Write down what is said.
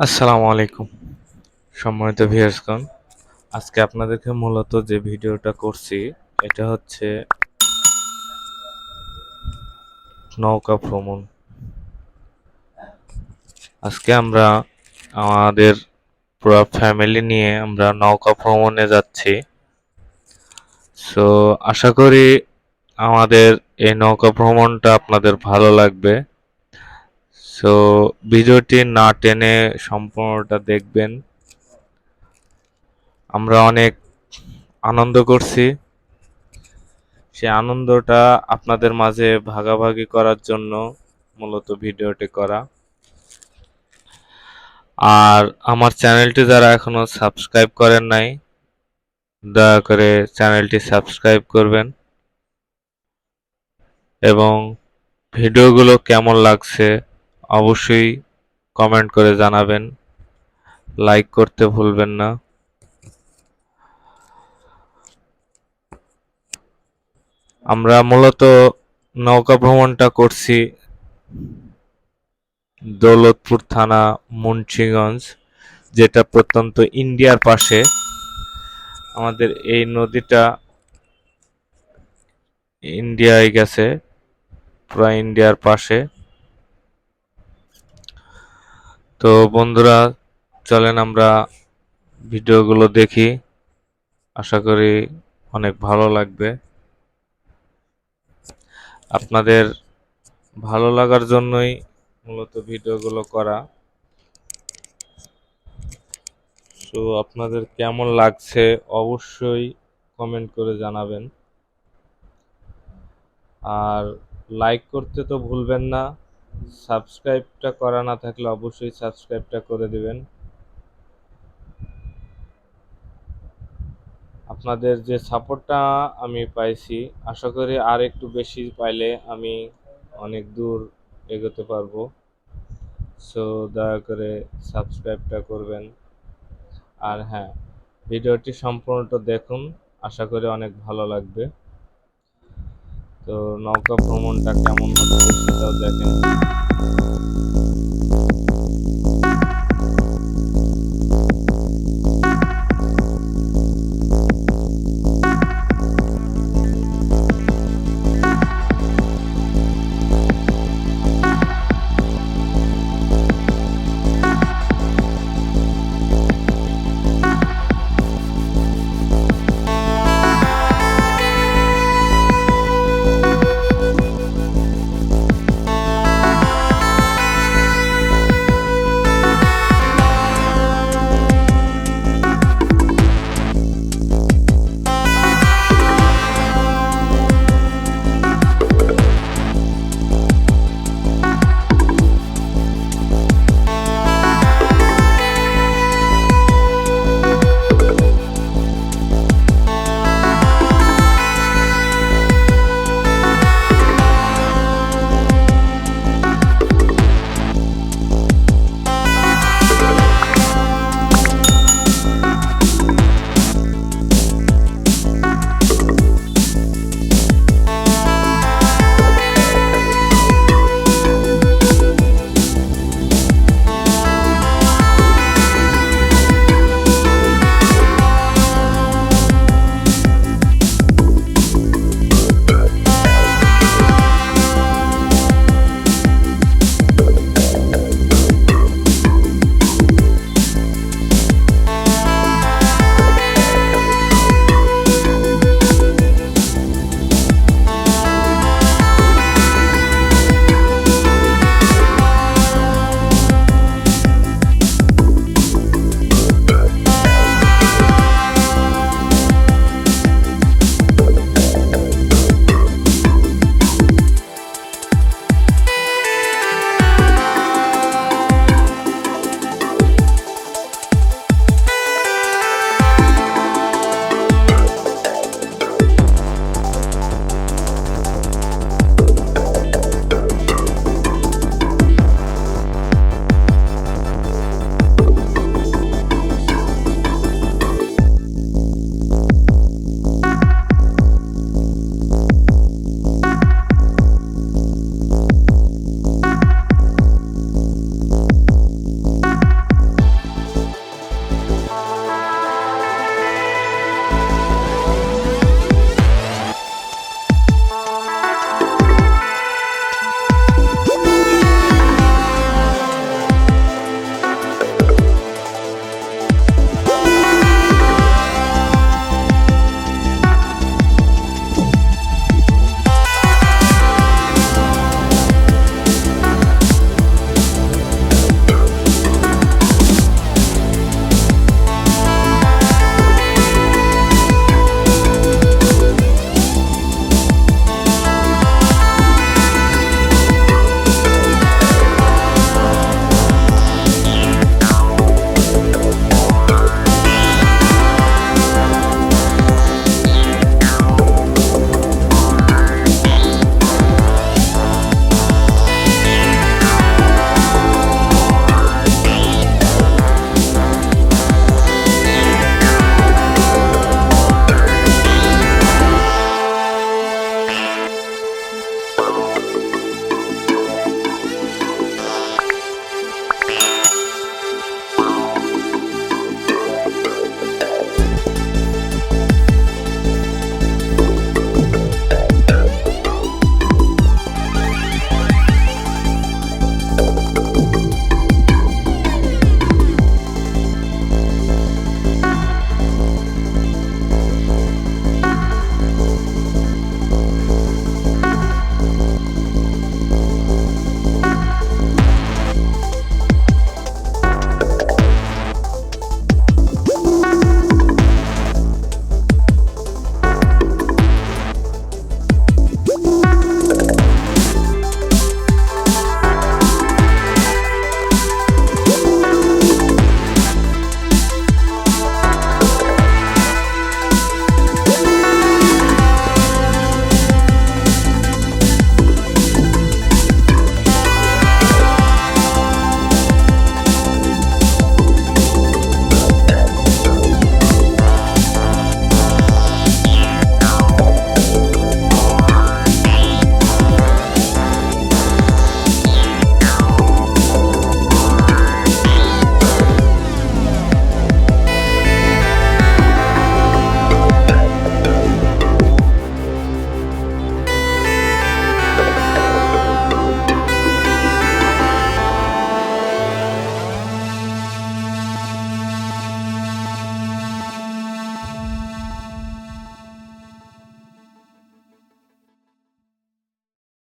আসসালামু আলাইকুম সম্মানিত ভিউয়ার্সগণ। আজকে আপনাদেরকে মূলত যে ভিডিওটা করছি এটা হচ্ছে নৌকা ভ্রমণ। আজকে আমরা আমাদের পুরো ফ্যামিলি নিয়ে আমরা নৌকা ভ্রমণে যাচ্ছি। সো আশা করি আমাদের এই নৌকা ভ্রমণটা আপনাদের ভালো লাগবে। সো ভিডিওটি না টেনে সম্পূর্ণটা দেখবেন। আমরা অনেক আনন্দ করছি। সে আনন্দটা আপনাদের মাঝে ভাগাভাগি করার জন্য মূলত ভিডিওটি করা। আর আমার চ্যানেলটি যারা এখনো সাবস্ক্রাইব করেন নাই, দয়া করে চ্যানেলটি সাবস্ক্রাইব করবেন এবং ভিডিওগুলো কেমন লাগছে অবশ্যই কমেন্ট করে জানাবেন। লাইক করতে ভুলবেন না। আমরা মূলত নৌকা ভ্রমণটা করছি দৌলতপুর থানা, মুন্সিগঞ্জ, যেটা প্রত্যন্ত ইন্ডিয়ার পাশে। আমাদের এই নদীটা ইন্ডিয়ায় গেছে, পুরা ইন্ডিয়ার পাশে। তো বন্ধুরা, চলেন আমরা ভিডিওগুলো দেখি। আশা করি অনেক ভালো লাগবে। আপনাদের ভালো লাগার জন্যই মূলত ভিডিওগুলো করা। তো আপনাদের কেমন লাগছে অবশ্যই কমেন্ট করে জানাবেন। আর লাইক করতে তো ভুলবেন না। সাবস্ক্রাইবটা করা না থাকলে অবশ্যই সাবস্ক্রাইবটা করে দিবেন। আপনাদের যে সাপোর্টটা আমি পাইছি, আশা করি আর একটু বেশি পাইলে আমি অনেক দূর এগোতে পারবো। সো দয়া করে সাবস্ক্রাইবটা করবেন। আর হ্যাঁ, ভিডিওটি সম্পূর্ণটা দেখুন, আশা করি অনেক ভালো লাগবে। তো নৌকা ভ্রমণটা কেমন হচ্ছে সেটাও দেখেন।